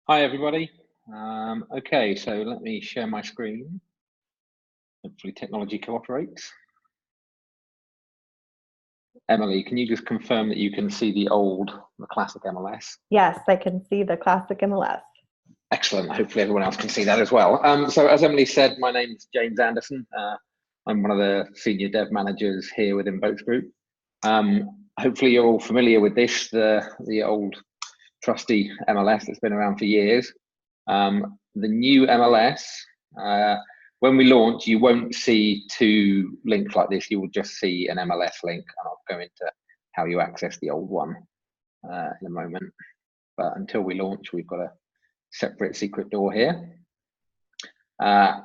Hi, everybody. Okay, so let me share my screen. Hopefully technology cooperates. Emily, can you just confirm that you can see the classic MLS? Yes, I can see the classic MLS. Excellent. Hopefully everyone else can see that as well. So as Emily said, my name is James Anderson. I'm one of the senior dev managers here within Boats Group. Hopefully you're all familiar with this, the old trusty MLS that's been around for years. The new MLS, when we launch, you won't see two links like this. You will just see an MLS link, and I'll go into how you access the old one in a moment. But until we launch, we've got a separate secret door here. And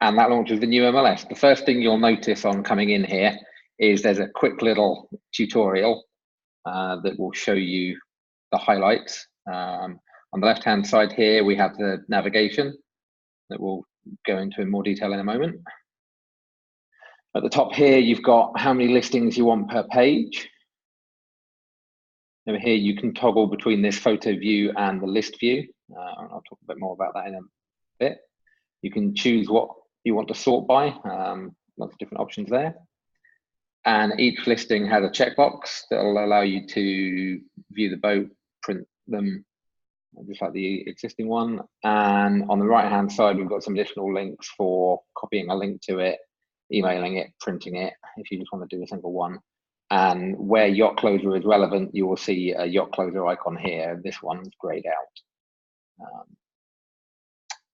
that launches the new MLS. The first thing you'll notice on coming in here is there's a quick little tutorial that will show you the highlights. On the left-hand side here, we have the navigation that we'll go into in more detail in a moment. At the top here, you've got how many listings you want per page. Over here, you can toggle between this photo view and the list view. I'll talk a bit more about that in a bit. You can choose what you want to sort by, lots of different options there. And each listing has a checkbox that will allow you to view the boat, print them, just like the existing one. And on the right-hand side, we've got some additional links for copying a link to it, emailing it, printing it, if you just want to do a single one. And where Yacht Closer is relevant, you will see a Yacht Closer icon here. This one's grayed out.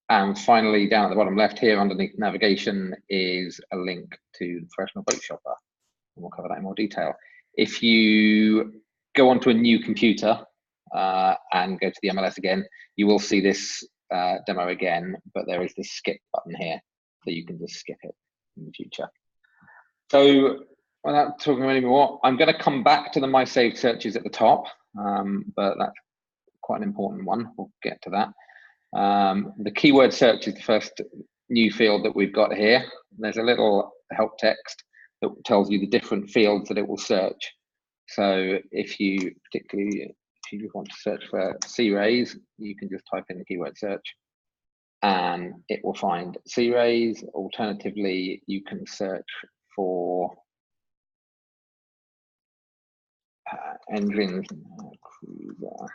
And finally, down at the bottom left here, underneath navigation, is a link to the Professional Boat Shopper. And we'll cover that in more detail. If you go onto a new computer and go to the MLS again, you will see this demo again, but there is this skip button here, so you can just skip it in the future. So without talking any more, I'm going to come back to the My Saved searches at the top, but that's quite an important one. We'll get to that. The keyword search is the first new field that we've got here. There's a little help text that tells you the different fields that it will search. So if you just want to search for sea rays, you can just type in the keyword search and it will find sea rays. Alternatively, you can search for engines, cruiser,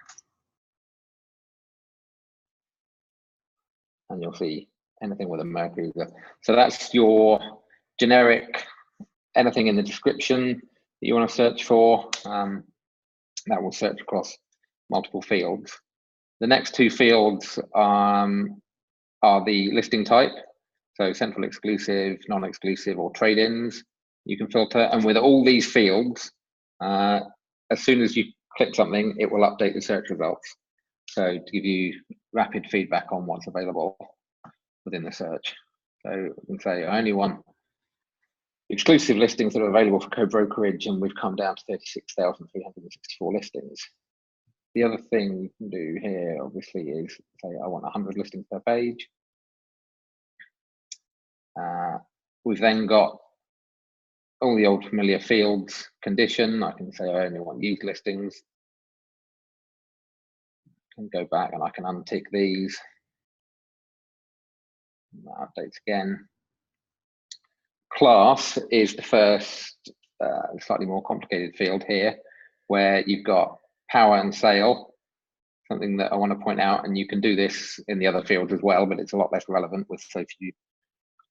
and you'll see anything with a Mercury. So that's your generic, anything in the description that you want to search for, that will search across multiple fields. The next two fields are the listing type, so central exclusive, non-exclusive, or trade-ins. You can filter, and with all these fields, as soon as you click something, it will update the search results. So to give you rapid feedback on what's available within the search. So I can say I only want exclusive listings that are available for co-brokerage, and we've come down to 36,364 listings. The other thing you can do here, obviously, is say I want 100 listings per page. We've then got all the old familiar fields. Condition, I can say I only want used listings. I can go back and I can untick these. That updates again. Class is the first slightly more complicated field here, where you've got power and sail, something that I want to point out, and you can do this in the other fields as well, but it's a lot less relevant with so few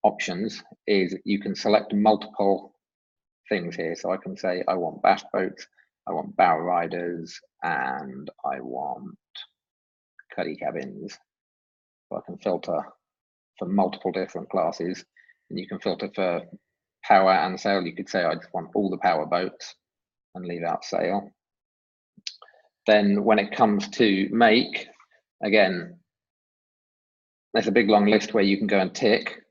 options, is you can select multiple things here. So I can say I want bass boats, I want bow riders, and I want cuddy cabins. So I can filter for multiple different classes, and you can filter for power and sail. You could say I just want all the power boats and leave out sail. Then when it comes to make, again, there's a big long list where you can go and tick.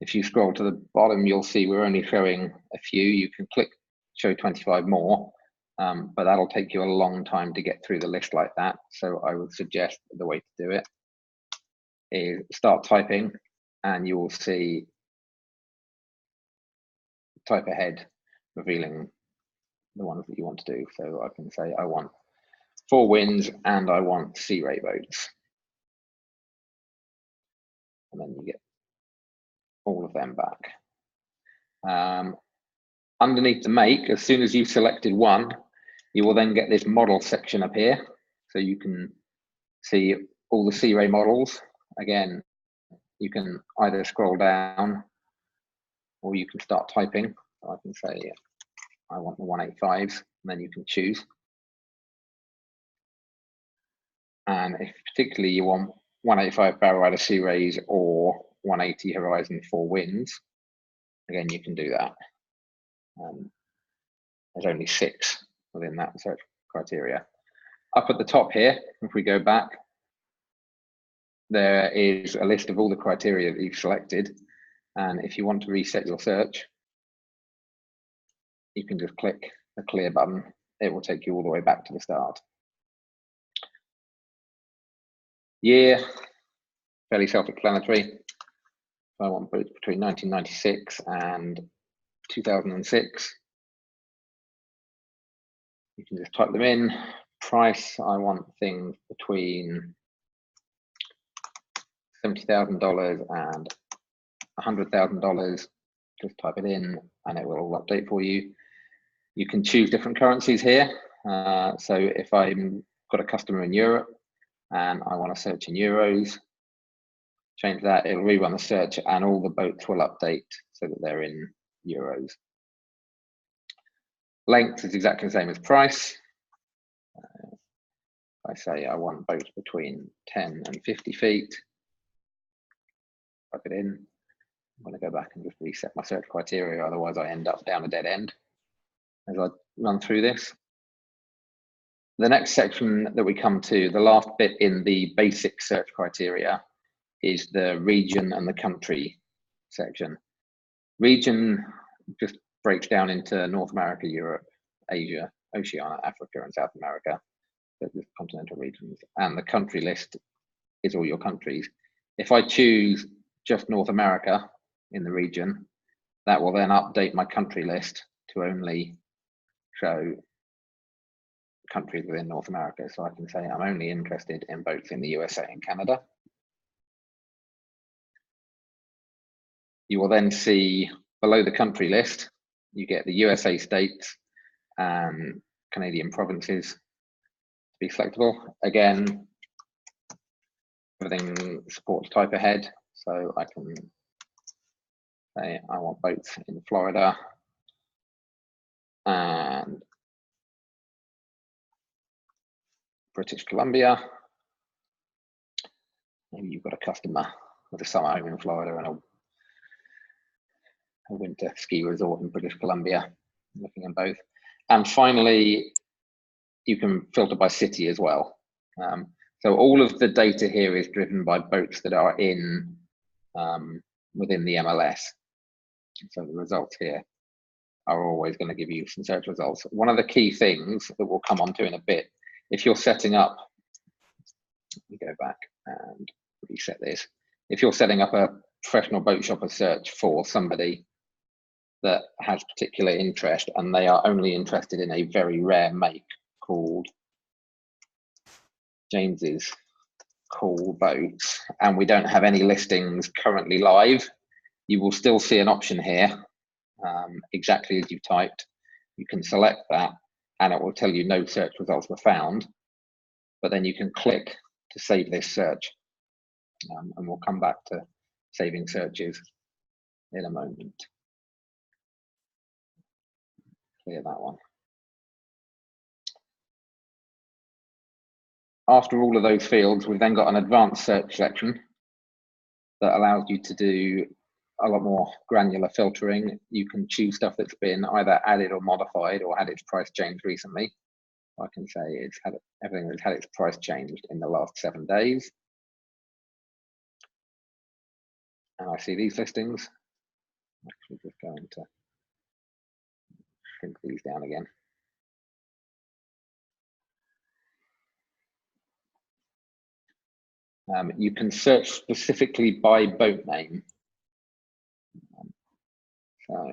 If you scroll to the bottom, you'll see we're only showing a few. You can click show 25 more, but that'll take you a long time to get through the list like that. So I would suggest the way to do it is start typing, and you will see type ahead, revealing the ones that you want to do. So I can say I want 4 winds and I want sea ray boats. and then you get all of them back. Underneath the make, as soon as you've selected one, you will then get this model section up here. So you can see all the Sea Ray models. Again, you can either scroll down or you can start typing. So I can say, I want the 185s, and then you can choose. And if particularly you want 185 barrel rider Sea Rays or 180 Horizon 4 winds, again, you can do that. There's only 6 within that search criteria. Up at the top here, if we go back, there is a list of all the criteria that you've selected. And if you want to reset your search, you can just click the clear button. It will take you all the way back to the start. Year, fairly self-explanatory. I want boats between 1996 and 2006. You can just type them in. Price, I want things between $70,000 and $100,000. Just type it in and it will all update for you. You can choose different currencies here. So if I've got a customer in Europe and I want to search in euros, change that, it'll rerun the search and all the boats will update so that they're in euros. Length is exactly the same as price. I say I want boats between 10 and 50 feet. Type it in. I'm going to go back and just reset my search criteria, otherwise I end up down a dead end as I run through this. The next section that we come to, the last bit in the basic search criteria, is the region and the country section. Region just breaks down into North America, Europe, Asia, Oceania, Africa, and South America. So just continental regions. And the country list is all your countries. If I choose just North America in the region, that will then update my country list to only show countries within North America. So I can say I'm only interested in boats in the USA and Canada. You will then see below the country list, you get the USA states and Canadian provinces to be selectable. Again, everything supports type ahead. So I can say I want boats in Florida and British Columbia. Maybe you've got a customer with a summer home in Florida and a winter ski resort in British Columbia, looking at both. And finally, you can filter by city as well. So all of the data here is driven by boats that are in within the MLS. So the results here are always going to give you some search results. One of the key things that we'll come on to in a bit, if you're setting up, let me go back and reset this. If you're setting up a professional boat shopper search for somebody that has particular interest and they are only interested in a very rare make called James's Cool Boats, and we don't have any listings currently live, you will still see an option here, exactly as you've typed. You can select that and it will tell you no search results were found, but then you can click to save this search. And we'll come back to saving searches in a moment. Clear that one. After all of those fields, we've then got an advanced search section that allows you to do a lot more granular filtering. You can choose stuff that's been either added or modified or had its price changed recently. I can say it's had everything that's had its price changed in the last 7 days. And I see these listings. I'm actually just going to shrink these down again. You can search specifically by boat name. So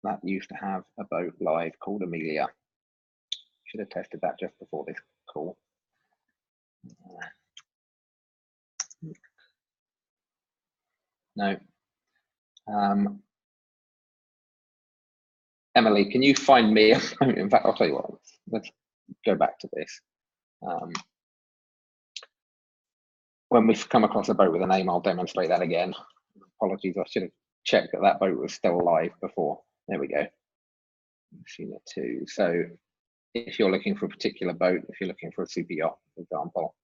that used to have a boat live called Amelia. Should have tested that just before this call. No. Emily, can you find me? In fact, I'll tell you what, let's go back to this. When we've come across a boat with a name, I'll demonstrate that again. Apologies, I should have checked that that boat was still live before. There we go. Unit 2. So if you're looking for a particular boat, if you're looking for a super yacht, for example,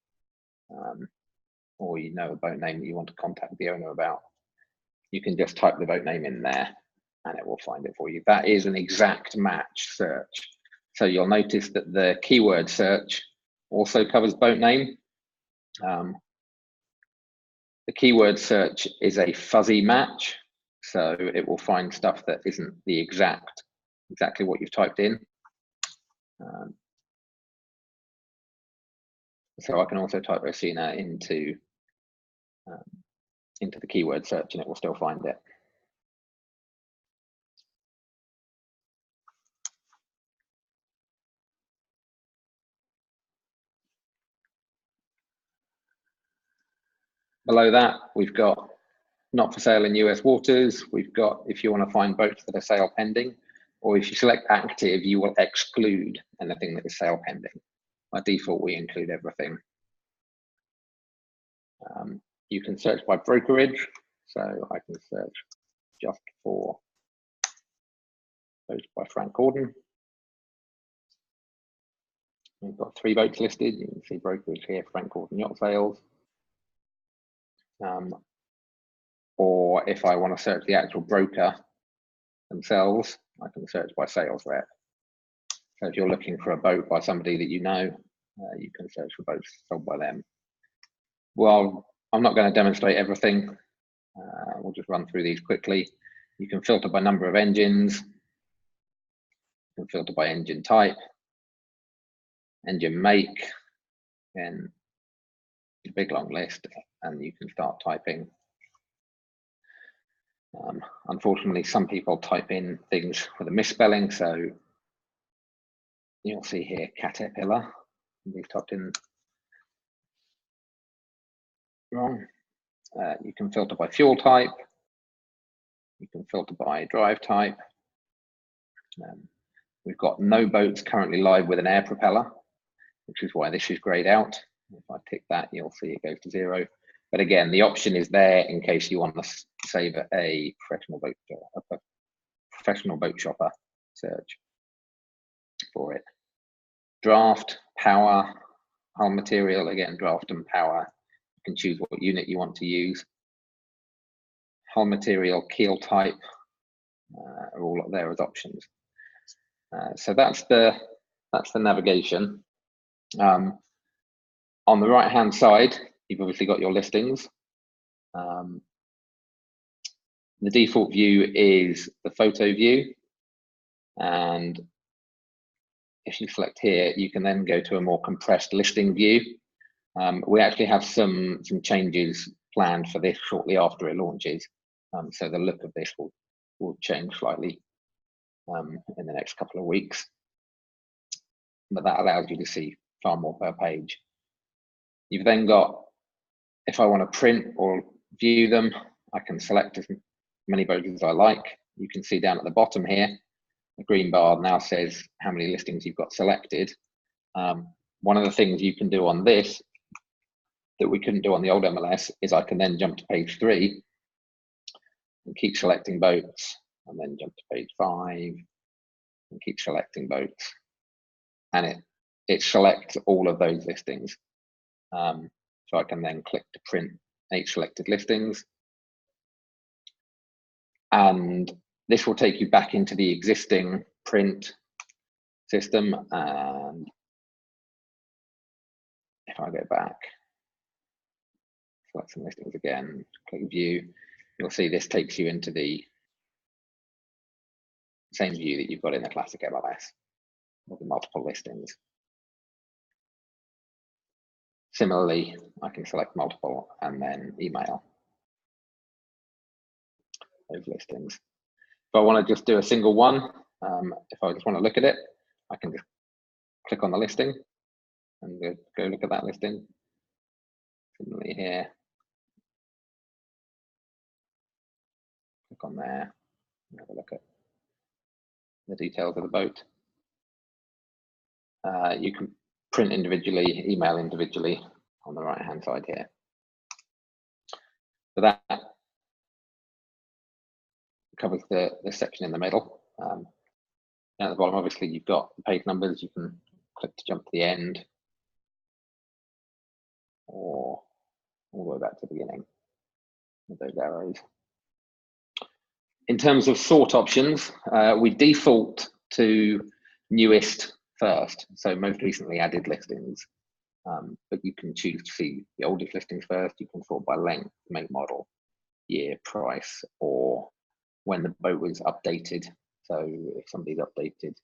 or you know a boat name that you want to contact the owner about, you can just type the boat name in there and it will find it for you. That is an exact match search. So you'll notice that the keyword search also covers boat name. The keyword search is a fuzzy match, so it will find stuff that isn't the exactly what you've typed in. So I can also type Rosina into the keyword search and it will still find it. Below that, we've got not for sale in US waters. We've got if you want to find boats that are sale pending, or if you select active, you will exclude anything that is sale pending. By default, we include everything. You can search by brokerage. So I can search just for boats by Frank Gordon. We've got 3 boats listed. You can see brokerage here, Frank Gordon Yacht Sales. Or if I want to search the actual broker themselves, I can search by sales rep. So if you're looking for a boat by somebody that you know, you can search for boats sold by them. Well, I'm not going to demonstrate everything. We'll just run through these quickly. You can filter by number of engines. You can filter by engine type, engine make, and a big long list, and you can start typing. Unfortunately, some people type in things with a misspelling, so you'll see here Caterpillar. We've typed in wrong. You can filter by fuel type. You can filter by drive type. We've got no boats currently live with an air propeller, which is why this is grayed out. If I tick that, you'll see it goes to 0. But again, the option is there in case you want to save a professional boat shopper search for it. Draft, power, hull material, again, draft and power. You can choose what unit you want to use. Hull material, keel type are all up there as options. So that's the navigation. On the right hand side, you've obviously got your listings. The default view is the photo view, and if you select here, you can then go to a more compressed listing view. We actually have some changes planned for this shortly after it launches, so the look of this will change slightly in the next couple of weeks, but that allows you to see far more per page. You've then got, if I want to print or view them, I can select as many boats as I like. You can see down at the bottom here, the green bar now says how many listings you've got selected. One of the things you can do on this that we couldn't do on the old MLS is I can then jump to page 3 and keep selecting boats, and then jump to page 5 and keep selecting boats, and it selects all of those listings. So I can then click to print 8 selected listings, and this will take you back into the existing print system. And if I go back, select some listings again, click view, you'll see this takes you into the same view that you've got in the classic MLS with the multiple listings. Similarly, I can select multiple and then email those listings. If I want to just do a single one, if I just want to look at it, I can just click on the listing and go look at that listing. Similarly here, click on there, have a look at the details of the boat. You can print individually, email individually on the right-hand side here. So that covers the section in the middle. Down at the bottom, obviously, you've got the page numbers. You can click to jump to the end, or all the way back to the beginning with those arrows. In terms of sort options, we default to newest first, so most recently added listings. But you can choose to see the oldest listings first. You can sort by length, make, model, year, price, or when the boat was updated. So if somebody's updated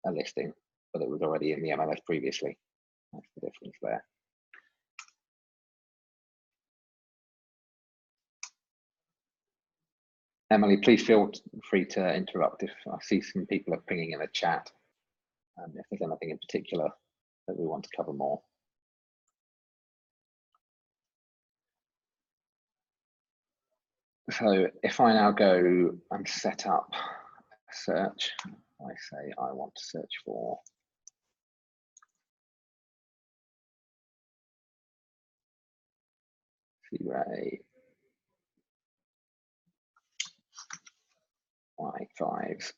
a listing, but it was already in the MLS previously, that's the difference there. Emily, please feel free to interrupt if I see some people are pinging in the chat. If there's anything in particular that we want to cover more. So if I now go and set up a search, I say I want to search for Sea Ray 185s.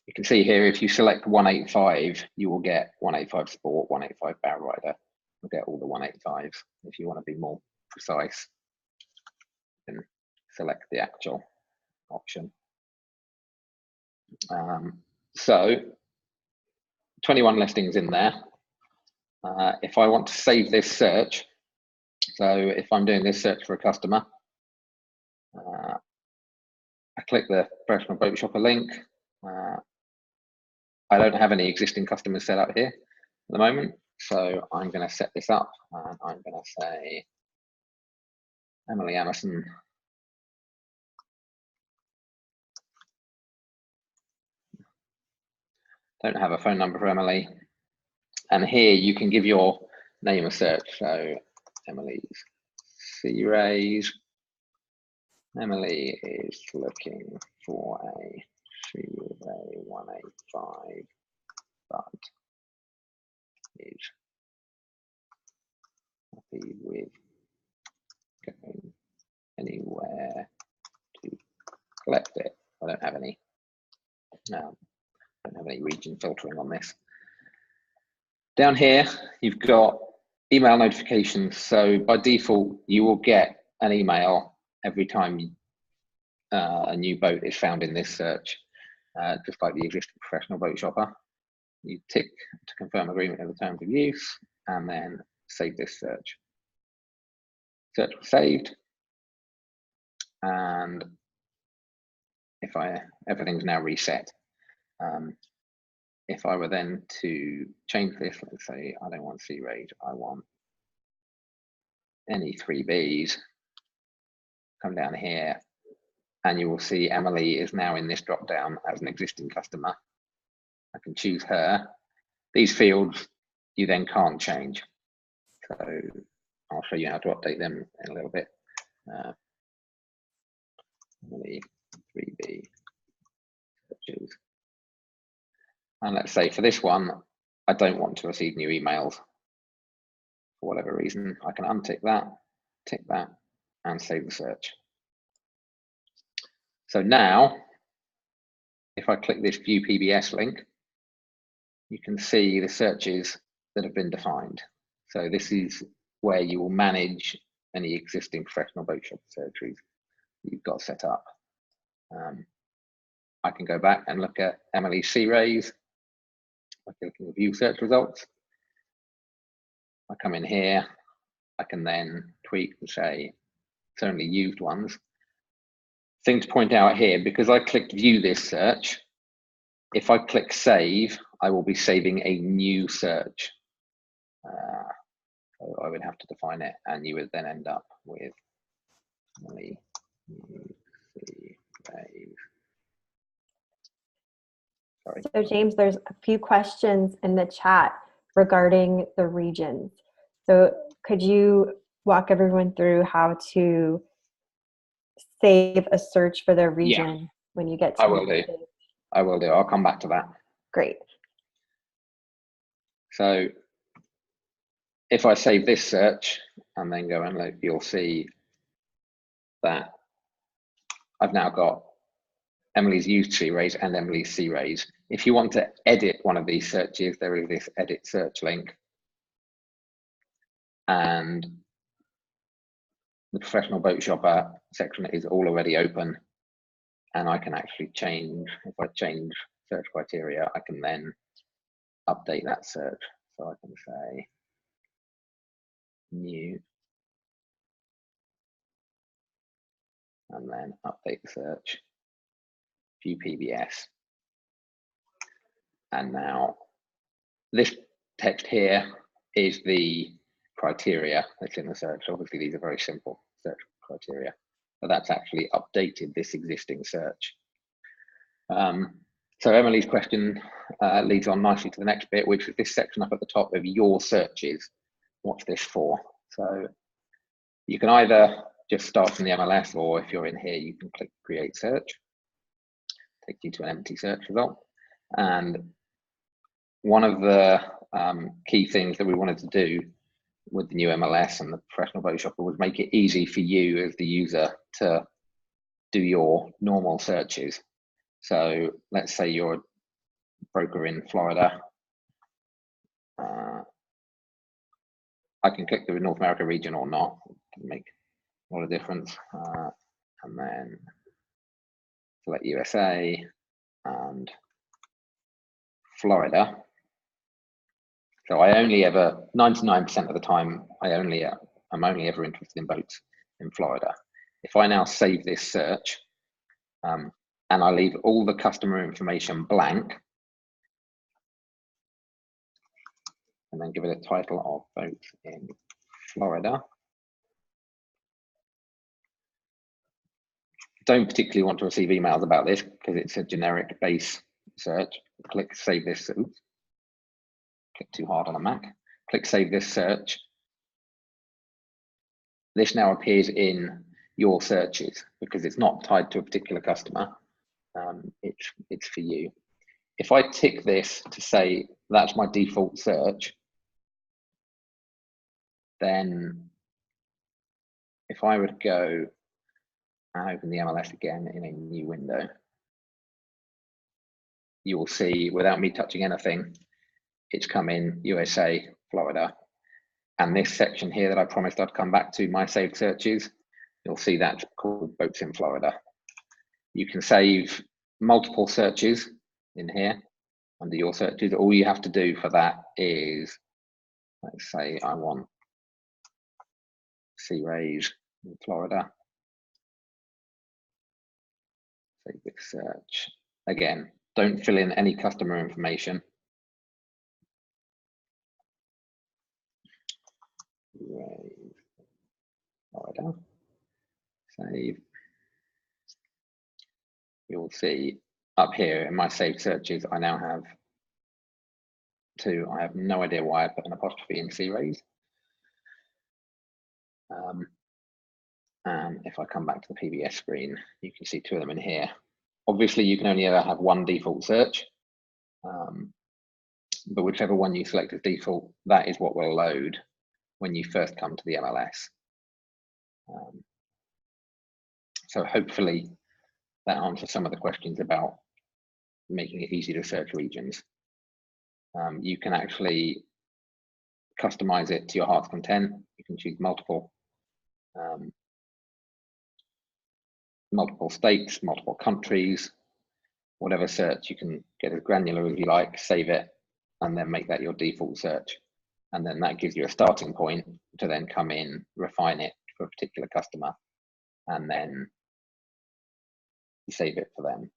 You can see here, if you select 185, you will get 185 Sport, 185 Bow Rider. You'll get all the 185s. If you want to be more precise, then select the actual option. So 21 listings in there. If I want to save this search, so if I'm doing this search for a customer, I click the Professional Boat Shopper link. I don't have any existing customers set up here at the moment, so I'm going to set this up, and I'm going to say Emily Amerson. Don't have a phone number for Emily, and here you can give your name a search. So Emily's Sea Rays. Emily is looking for a Sea Ray 185, but is happy with going anywhere to collect it. I don't have any. Don't have any region filtering on this. Down here, you've got email notifications. So by default, you will get an email every time a new boat is found in this search, just like the existing Professional Boat Shopper. You tick to confirm agreement of the terms of use, and then save this search. Search was saved, and if everything's now reset. If I were then to change this, let's say I don't want Sea Rays, I want any 3Bs, come down here, and you will see Emily is now in this drop down as an existing customer. I can choose her. These fields you then can't change. So I'll show you how to update them in a little bit. Emily 3B searches. And let's say for this one, I don't want to receive new emails for whatever reason. I can untick that, tick that, and save the search. So now, if I click this View PBS link, you can see the searches that have been defined. So this is where you will manage any existing Professional Boat Shop searches you've got set up. I can go back and look at Emily Sea Rays. I can look at View Search Results. I come in here. I can then tweak and say it's only used ones. Thing to point out here, because I clicked View this search, if I click Save, I will be saving a new search. So I would have to define it, and you would then end up with Emily Sea Rays. Sorry. So James, there's a few questions in the chat. regarding the regions. So could you walk everyone through how to save a search for their region when you get to I will do. I will do. I'll come back to that. Great. So if I save this search and then go and look, you'll see that I've now got Emily's used sea rays and Emily's sea rays. If you want to edit one of these searches, there is this edit search link. And the professional boat shopper section is all already open. And I can actually change, if I change search criteria, I can then update that search. So I can say new, and then update the search, view PBS. And now this text here is the criteria that's in the search. Obviously, these are very simple search criteria, but that's actually updated this existing search. So Emily's question leads on nicely to the next bit, which is this section up at the top of your searches. What's this for? So you can either just start from the MLS, or if you're in here, you can click create search. Take you to an empty search result. And one of the key things that we wanted to do with the new MLS and the professional boat shopper was make it easy for you as the user to do your normal searches. So let's say you're a broker in Florida. I can click the North America region or not. It doesn't make a lot of difference. And then select USA and Florida. So I only ever, 99% of the time, I'm only ever interested in boats in Florida. If I now save this search and I leave all the customer information blank, and then give it a title of boats in Florida. Don't particularly want to receive emails about this because it's a generic base search. Click save this. Oops. Click too hard on a Mac. Click save this search. This now appears in your searches because it's not tied to a particular customer. It's for you. If I tick this to say that's my default search, then if I would go and open the MLS again in a new window, you will see, without me touching anything, it's come in USA, Florida. And this section here that I promised I'd come back to, my saved searches, you'll see that's called boats in Florida. You can save multiple searches in here under your searches. All you have to do for that is, let's say I want sea rays in Florida. Save this search. Again, don't fill in any customer information. Florida. Save. You'll see up here in my saved searches, I now have two. I have no idea why I put an apostrophe in sea rays. And if I come back to the PBS screen, you can see two of them in here. Obviously, you can only ever have one default search, but whichever one you select as default, that is what will load when you first come to the MLS. So hopefully that answers some of the questions about making it easy to search regions. You can actually customize it to your heart's content. You can choose multiple states, multiple countries, whatever search. You can get as granular as you like, save it, and then make that your default search. And then that gives you a starting point to then come in, refine it for a particular customer, and then you save it for them.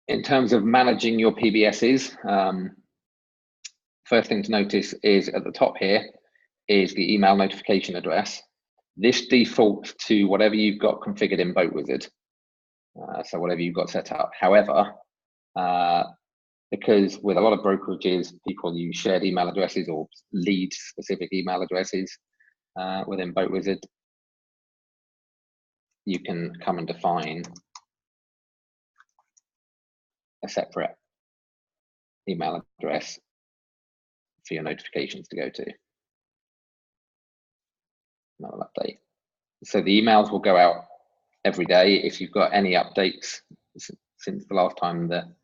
In terms of managing your PBSs, first thing to notice is at the top here is the email notification address. This defaults to whatever you've got configured in BoatWizard, so whatever you've got set up. However, because with a lot of brokerages, people use shared email addresses or lead-specific email addresses within BoatWizard, you can come and define a separate email address for your notifications to go to. Another update. So the emails will go out every day. If you've got any updates since the last time the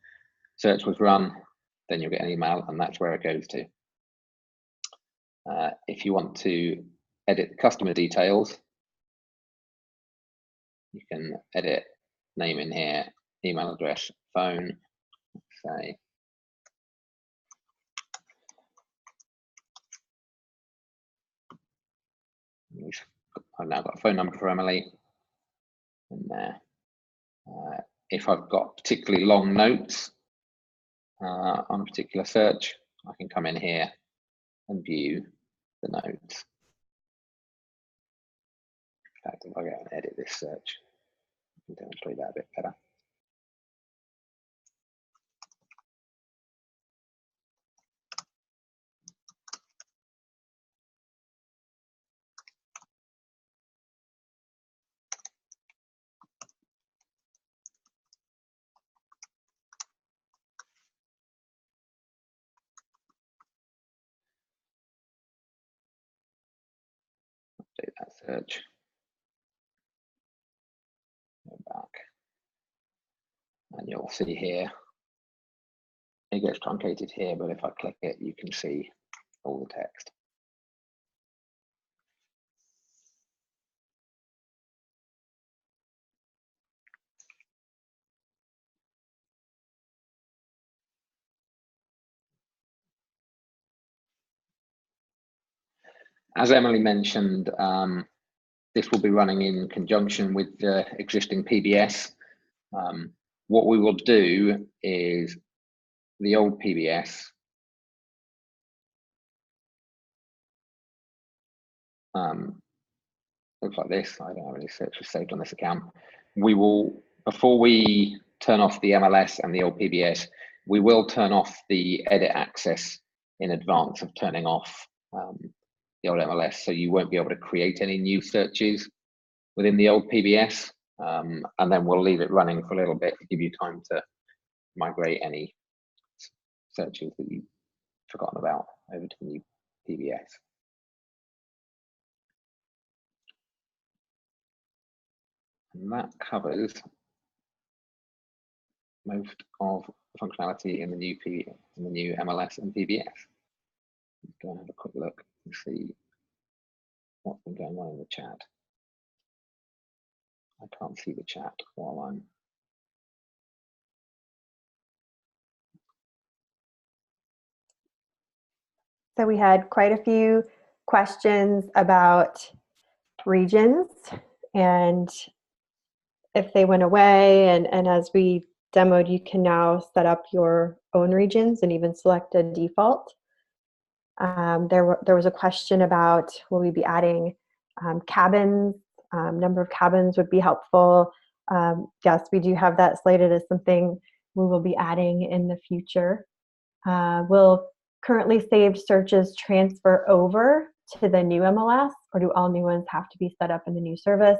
search was run, then you'll get an email, and that's where it goes to. If you want to edit the customer details, you can edit name in here, email address, phone, say. I've now got a phone number for Emily in there. If I've got particularly long notes on a particular search, I can come in here and view the notes. In fact, if I go and edit this search, I can demonstrate that a bit better. Update that search. Go back. And you'll see here, it gets truncated here, but if I click it, you can see all the text. As Emily mentioned, this will be running in conjunction with the existing PBS. What we will do is the old PBS looks like this. I don't have any searches saved on this account. We will, before we turn off the MLS and the old PBS, we will turn off the edit access in advance of turning off the old MLS, so you won't be able to create any new searches within the old PBS, and then we'll leave it running for a little bit to give you time to migrate any searches that you've forgotten about over to the new PBS. And that covers most of the functionality in the new MLS and PBS. Let's go and have a quick look and see what's been going on in the chat. I can't see the chat while I'm. So we had quite a few questions about regions and if they went away, and as we demoed, you can now set up your own regions and even select a default. There was a question about, will we be adding cabins? Number of cabins would be helpful. Yes, we do have that slated as something we will be adding in the future. Will currently saved searches transfer over to the new MLS, or do all new ones have to be set up in the new service?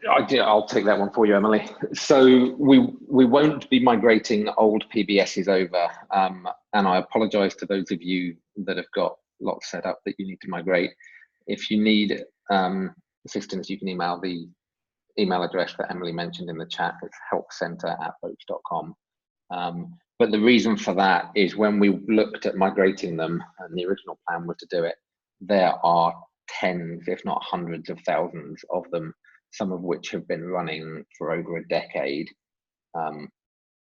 I'll take that one for you, Emily. So we won't be migrating old PBSs over, and I apologise to those of you that have got lots set up that you need to migrate. If you need assistance, you can email the email address that Emily mentioned in the chat. It's helpcenter@boats.com. But the reason for that is when we looked at migrating them, and the original plan was to do it, there are tens, if not hundreds of thousands of them, some of which have been running for over a decade.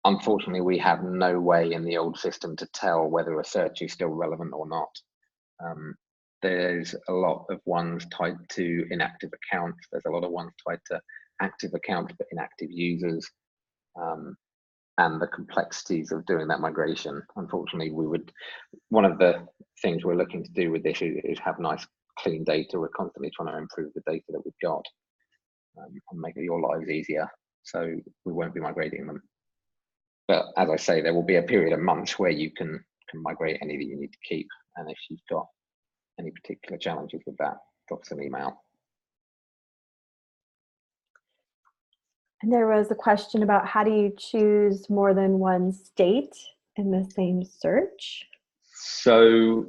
Unfortunately, we have no way in the old system to tell whether a search is still relevant or not. There's a lot of ones tied to inactive accounts. There's a lot of ones tied to active accounts, but inactive users. And the complexities of doing that migration. Unfortunately, one of the things we're looking to do with this is have nice clean data. We're constantly trying to improve the data that we've got and make your lives easier. So we won't be migrating them. But as I say, there will be a period of months where you can migrate any that you need to keep. And if you've got any particular challenges with that, drop us an email. And there was a question about how do you choose more than one state in the same search? So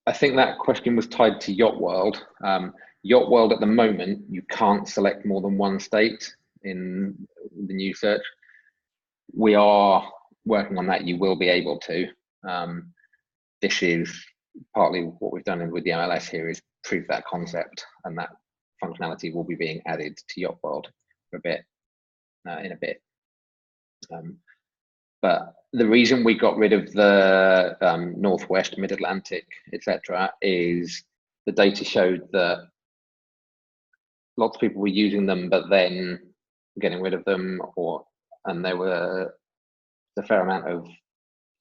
I think that question was tied to YachtWorld. YachtWorld at the moment, you can't select more than one state in the new search. We are working on that. You will be able to. This is partly what we've done with the MLS here is prove that concept, and that functionality will be being added to YachtWorld for a bit, in a bit. But the reason we got rid of the Northwest, Mid-Atlantic, etc., is the data showed that lots of people were using them, but then getting rid of them, and there were a fair amount of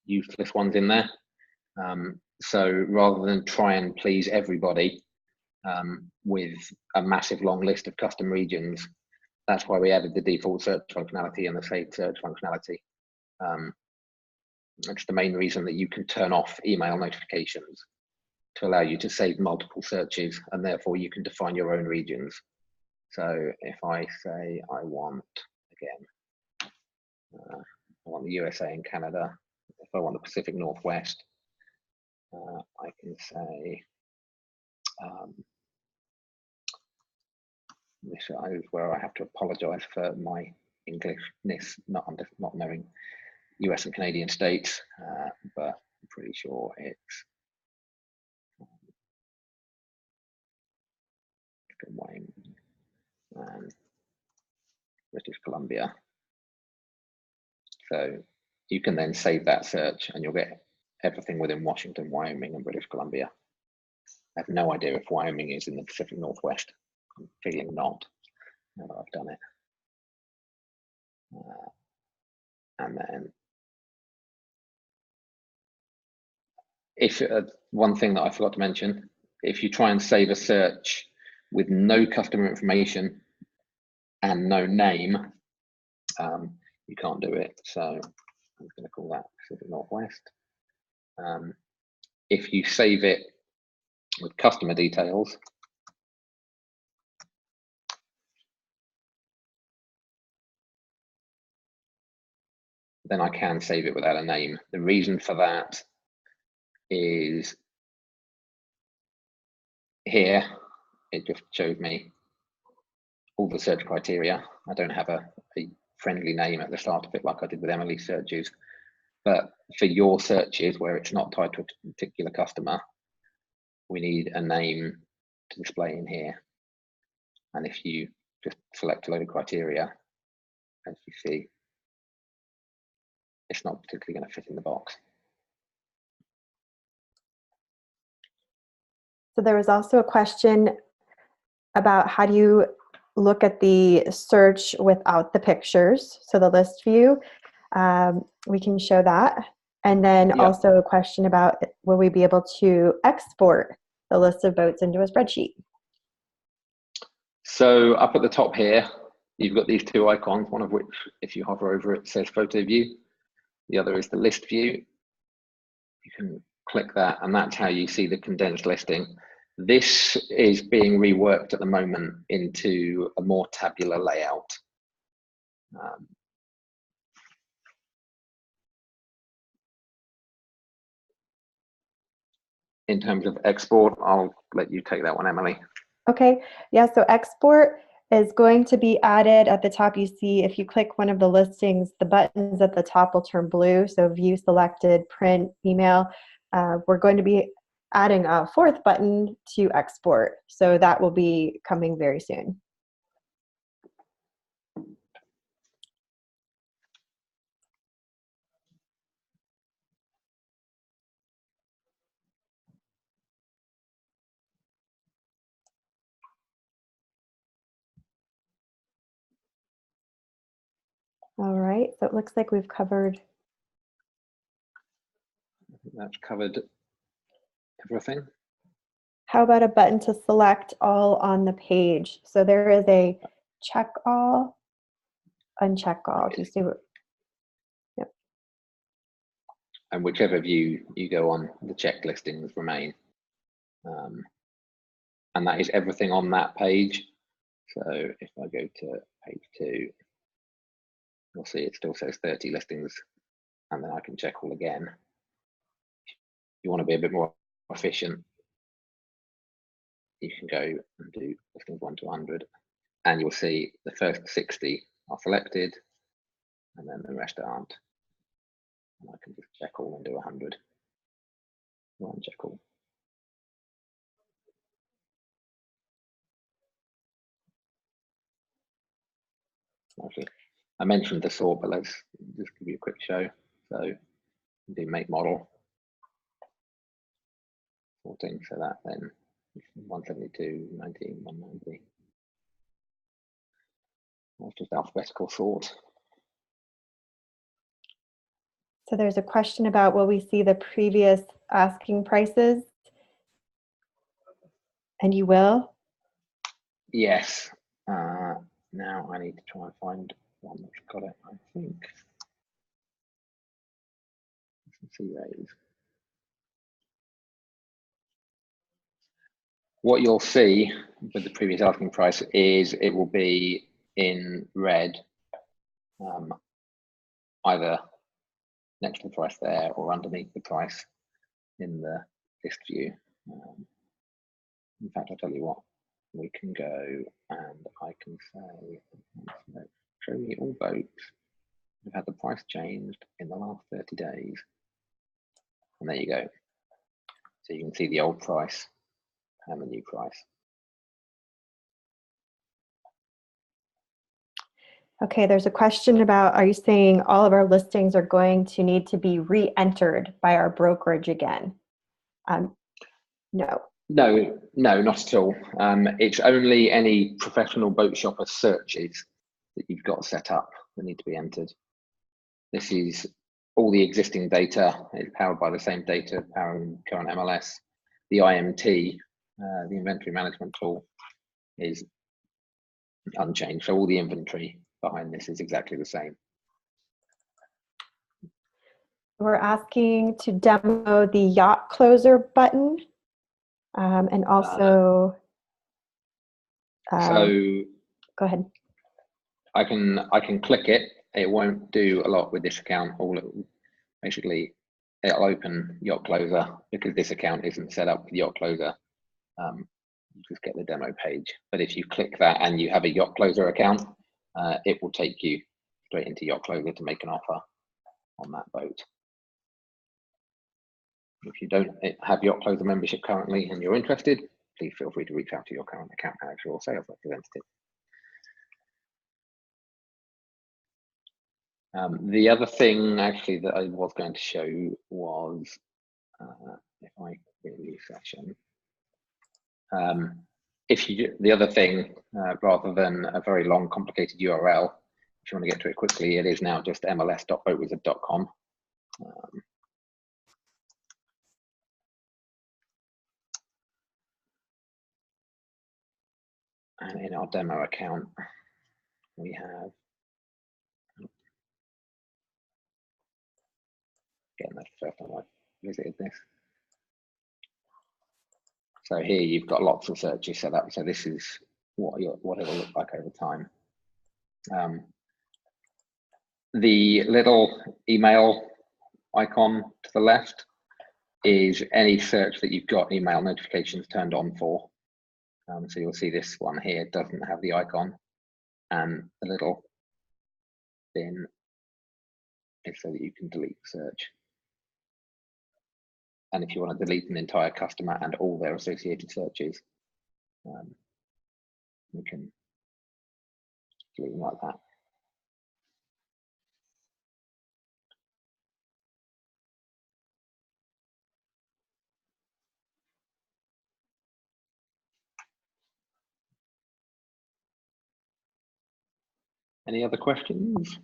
useless ones in there. So rather than try and please everybody with a massive long list of custom regions, that's why we added the default search functionality and the saved search functionality. It's the main reason that you can turn off email notifications to allow you to save multiple searches, and therefore you can define your own regions. So if I say I want, again, I want the USA and Canada, if I want the Pacific Northwest, I can say, this is where I have to apologize for my Englishness, not knowing US and Canadian states, but I'm pretty sure it's Wyoming and British Columbia. So you can then save that search and you'll get everything within Washington, Wyoming, and British Columbia. I have no idea if Wyoming is in the Pacific Northwest. I'm feeling not, now that I've done it. And then if one thing that I forgot to mention, if you try and save a search with no customer information and no name, you can't do it. So I'm going to call that Pacific Northwest. If you save it with customer details, then I can save it without a name. The reason for that is here, it just showed me all the search criteria. I don't have a friendly name at the start of it like I did with Emily's searches. But for your searches where it's not tied to a particular customer, we need a name to display in here. And if you just select a load of criteria, as you see, it's not particularly going to fit in the box. So there was also a question about how do you look at the search without the pictures, so the list view. We can show that. And then also a question about will we be able to export the list of boats into a spreadsheet? So up at the top here, you've got these two icons, one of which, if you hover over it, says photo view. The other is the list view. You can click that, and that's how you see the condensed listing. This is being reworked at the moment into a more tabular layout. In terms of export, I'll let you take that one, Emily. Okay, yeah, so export is going to be added at the top. You see, if you click one of the listings, the buttons at the top will turn blue. So view selected, print, email. We're going to be adding a fourth button to export. So that will be coming very soon. All right, so it looks like we've covered. That's covered everything. how about a button to select all on the page? So there is a check all, uncheck all. Do you see what? Yep. And whichever view you go on, the check listings remain. And that is everything on that page. So if I go to page 2, you'll see it still says 30 listings, and then I can check all again. If you want to be a bit more efficient, you can go and do listings 1 to 100, and you'll see the first 60 are selected, and then the rest aren't. And I can just check all and do 100. Well, check all. Actually, I mentioned the sort, but let's just give you a quick show. So do make model sorting, so that then 172, 19, 190. That's just alphabetical sort. So there's a question about, will we see the previous asking prices? And you will? Yes. Now I need to try and find one that's got it, I think. Let's see those. What you'll see with the previous asking price is it will be in red, either next to the price there or underneath the price in the list view. In fact, I'll tell you what, we can go and I can say, show me all boats that have had the price changed in the last 30 days. And there you go. So you can see the old price and the new price. Okay, there's a question about, are you saying all of our listings are going to need to be re-entered by our brokerage again? No. No, not at all. It's only any professional boat shopper searches that you've got set up that need to be entered. This is all the existing data. It's powered by the same data powering current MLS. The IMT, the inventory management tool, is unchanged. So all the inventory behind this is exactly the same. We're asking to demo the yacht closer button, and also. So go ahead. I can click it. It won't do a lot with this account. Basically, it'll open Yacht Closer because this account isn't set up with Yacht Closer. You just get the demo page. But if you click that and you have a Yacht Closer account, it will take you straight into Yacht Closer to make an offer on that boat. If you don't have Yacht Closer membership currently and you're interested, please feel free to reach out to your current account manager or sales representative. The other thing actually that I was going to show was, if I create a new session, the other thing, rather than a very long, complicated URL, if you want to get to it quickly, it is now just mls.boatwizard.com. And in our demo account, we have, again, that's the first time I visited this. So here you've got lots of searches set up. So this is what it will look like over time. The little email icon to the left is any search that you've got email notifications turned on for. So you'll see this one here doesn't have the icon, and the little bin is so that you can delete the search. And if you want to delete an entire customer and all their associated searches, you can delete them like that. Any other questions?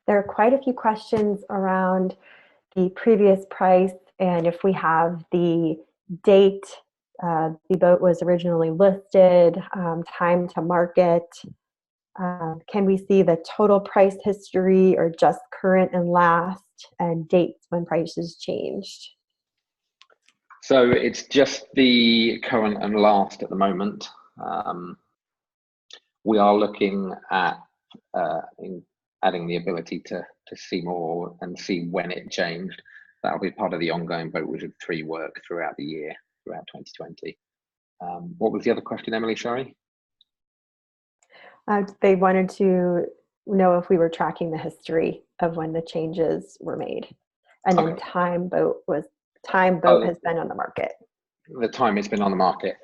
There are quite a few questions around the previous price and if we have the date the boat was originally listed, time to market. Can we see the total price history or just current and last, and dates when prices changed? So it's just the current and last at the moment. We are looking at adding the ability to see more and see when it changed. That'll be part of the ongoing BoatWizard 3 work throughout the year, throughout 2020. What was the other question, Emily? Sorry. They wanted to know if we were tracking the history of when the changes were made, and then time boat has been on the market. The time it's been on the market.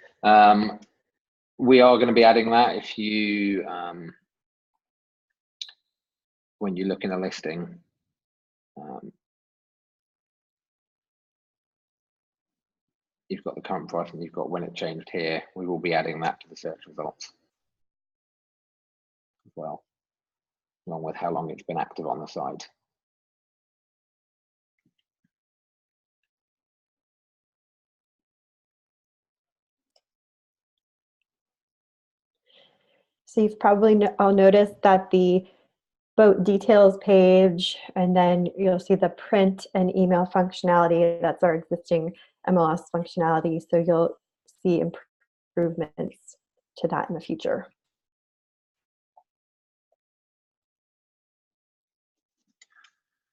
We are going to be adding that. If you, when you look in a listing, you've got the current price and you've got when it changed here. We will be adding that to the search results as well, along with how long it's been active on the site. So you've probably all noticed that the boat details page, and then you'll see the print and email functionality. That's our existing MLS functionality. So you'll see improvements to that in the future.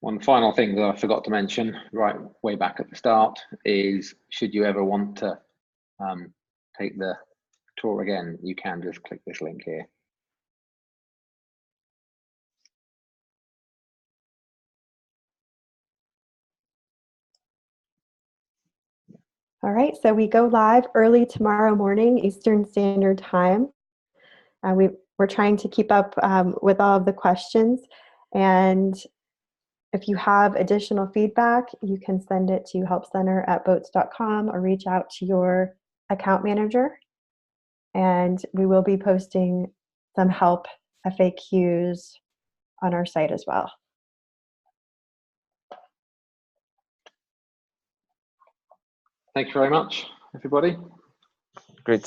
One final thing that I forgot to mention right way back at the start is, should you ever want to take the tour again, you can just click this link here. All right, so we go live early tomorrow morning, Eastern Standard Time. We're trying to keep up with all of the questions, and if you have additional feedback, you can send it to helpcenter@boats.com or reach out to your account manager. And we will be posting some help FAQs on our site as well. Thank you very much, everybody. Great.